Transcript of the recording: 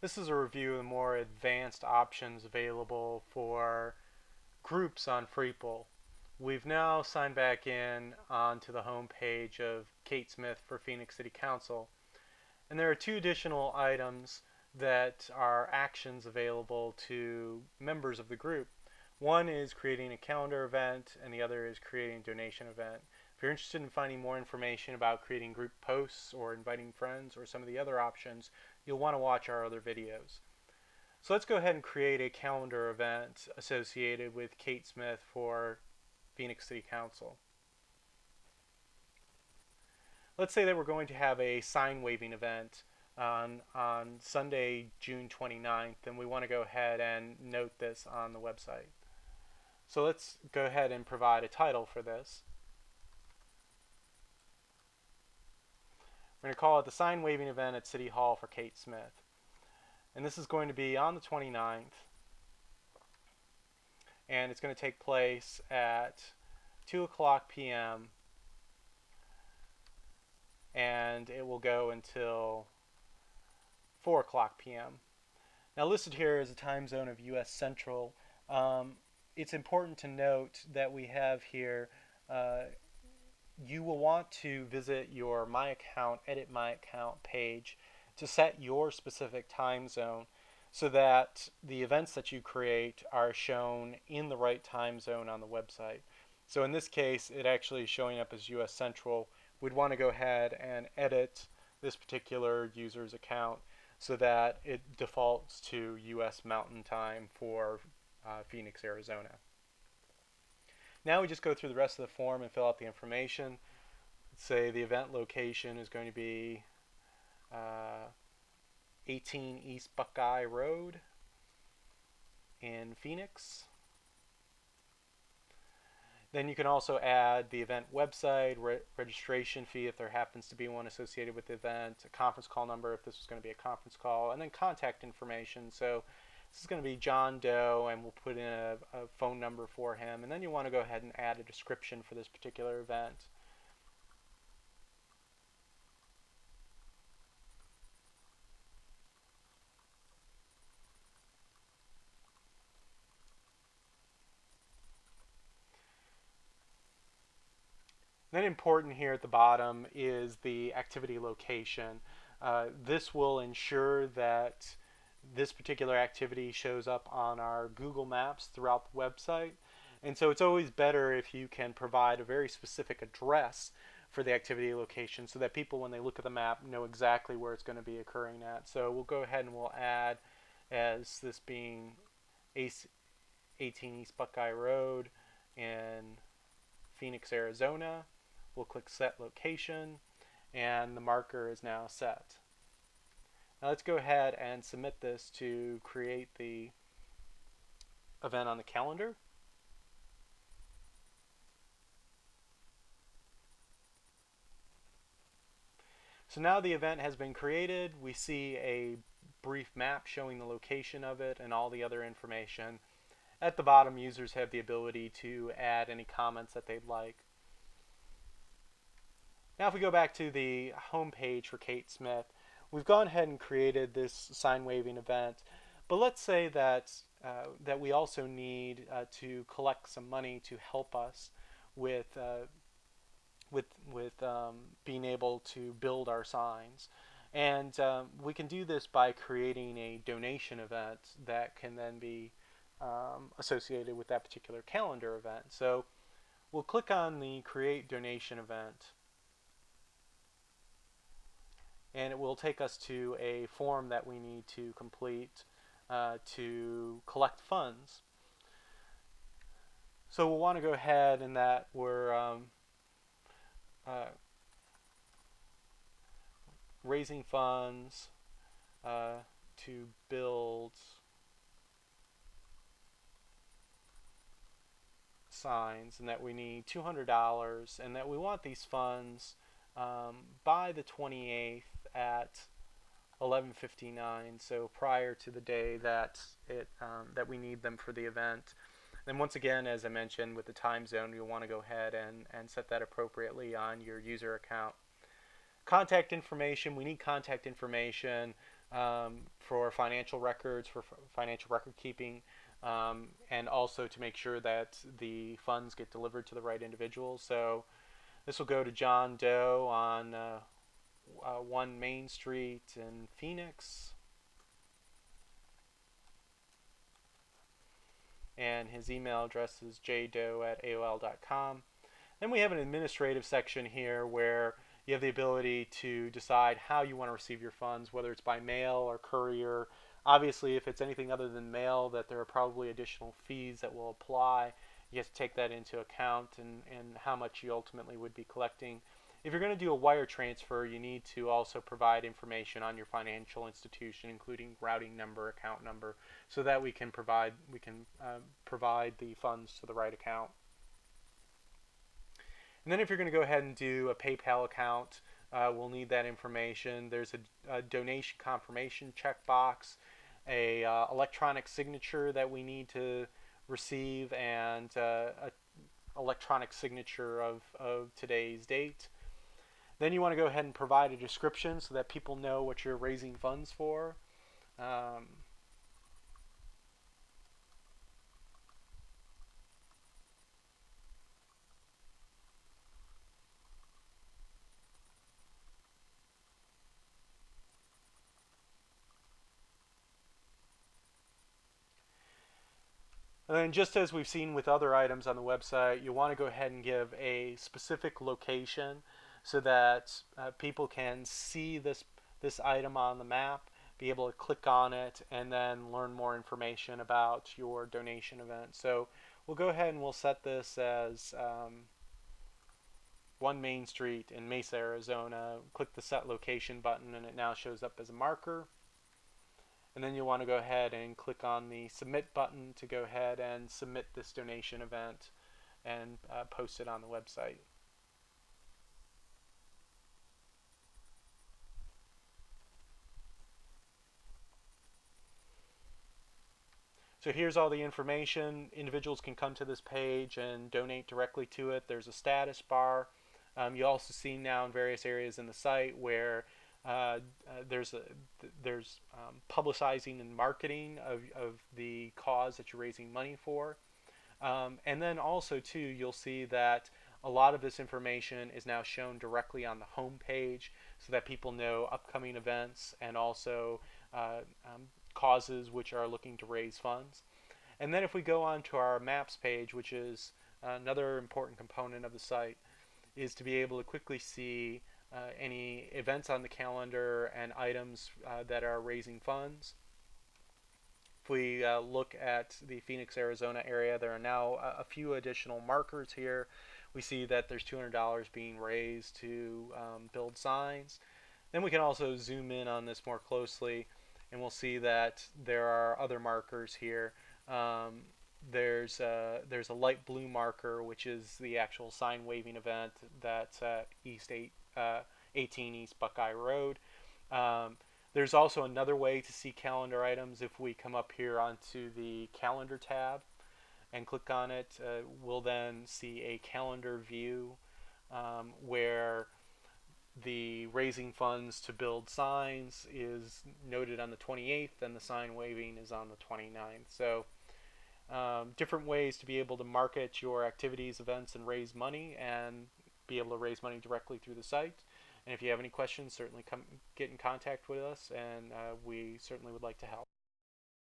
This is a review of the more advanced options available for groups on Freepool. We've now signed back in onto the home page of Kate Smith for Phoenix City Council, and there are two additional items that are actions available to members of the group. One is creating a calendar event, and the other is creating a donation event. If you're interested in finding more information about creating group posts or inviting friends or some of the other options, you'll want to watch our other videos. So let's go ahead and create a calendar event associated with Kate Smith for Phoenix City Council. Let's say that we're going to have a sign waving event on Sunday, June 29th, and we want to go ahead and note this on the website. So let's go ahead and provide a title for this. We're going to call it the sign waving event at City Hall for Kate Smith. And this is going to be on the 29th. And it's going to take place at 2 o'clock p.m. and it will go until 4 o'clock p.m. Now listed here is a time zone of U.S. Central. It's important to note that we have here you will want to visit your My Account, Edit My Account page to set your specific time zone so that the events that you create are shown in the right time zone on the website. So in this case, it actually is showing up as US Central. We'd want to go ahead and edit this particular user's account so that it defaults to US Mountain Time for Phoenix, Arizona. Now we just go through the rest of the form and fill out the information. Let's say the event location is going to be 18 East Buckeye Road in Phoenix. Then you can also add the event website, registration fee if there happens to be one associated with the event, a conference call number if this was going to be a conference call, and then contact information. So this is going to be John Doe, and we'll put in a phone number for him. And then you want to go ahead and add a description for this particular event. Then important here at the bottom is the activity location. This will ensure that this particular activity shows up on our Google Maps throughout the website. And so it's always better if you can provide a very specific address for the activity location so that people, when they look at the map, know exactly where it's going to be occurring at. So we'll go ahead and we'll add as this being 18 East Buckeye Road in Phoenix, Arizona. We'll click Set Location, and the marker is now set. Now let's go ahead and submit this to create the event on the calendar. So now the event has been created. We see a brief map showing the location of it and all the other information. At the bottom, users have the ability to add any comments that they'd like. Now if we go back to the home page for Kate Smith, we've gone ahead and created this sign waving event, but let's say that that we also need to collect some money to help us with being able to build our signs. And we can do this by creating a donation event that can then be associated with that particular calendar event. So we'll click on the Create Donation Event, and it will take us to a form that we need to complete to collect funds. So we'll want to go ahead and that we're raising funds to build signs, and that we need $200, and that we want these funds by the 28th at 11:59, so prior to the day that that we need them for the event. And once again, as I mentioned, with the time zone, you'll want to go ahead and set that appropriately on your user account. Contact information, we need contact information for financial records, for financial record keeping, and also to make sure that the funds get delivered to the right individuals. So this will go to John Doe on 1 Main Street in Phoenix, and his email address is jdoe@aol.com. Then we have an administrative section here where you have the ability to decide how you want to receive your funds, whether it's by mail or courier. Obviously, if it's anything other than mail, that there are probably additional fees that will apply. You have to take that into account and how much you ultimately would be collecting. If you're going to do a wire transfer, you need to also provide information on your financial institution, including routing number, account number, so that we can provide the funds to the right account. And then if you're going to go ahead and do a PayPal account, we'll need that information. There's a donation confirmation checkbox, a electronic signature that we need to receive, and a electronic signature of today's date. Then you want to go ahead and provide a description so that people know what you're raising funds for. And then just as we've seen with other items on the website, you want to go ahead and give a specific location so that people can see this item on the map, be able to click on it, and then learn more information about your donation event. So we'll go ahead and we'll set this as 1 Main Street in Mesa, Arizona. Click the Set Location button, and it now shows up as a marker. And then you'll want to go ahead and click on the Submit button to go ahead and submit this donation event and post it on the website. So here's all the information. Individuals can come to this page and donate directly to it. There's a status bar. You also see now in various areas in the site where there's publicizing and marketing of the cause that you're raising money for. And then also too, you'll see that a lot of this information is now shown directly on the home page so that people know upcoming events and also causes which are looking to raise funds. And then if we go on to our maps page, which is another important component of the site, is to be able to quickly see any events on the calendar and items that are raising funds. If we look at the Phoenix, Arizona area, there are now a few additional markers here. We see that there's $200 being raised to build signs. Then we can also zoom in on this more closely, and we'll see that there are other markers here. There's a light blue marker, which is the actual sign waving event that's at 18 East Buckeye Road. There's also another way to see calendar items. If we come up here onto the calendar tab and click on it, we'll then see a calendar view where the raising funds to build signs is noted on the 28th and the sign waving is on the 29th. So different ways to be able to market your activities, events, and raise money, and be able to raise money directly through the site. And if you have any questions, certainly get in contact with us, and we certainly would like to help.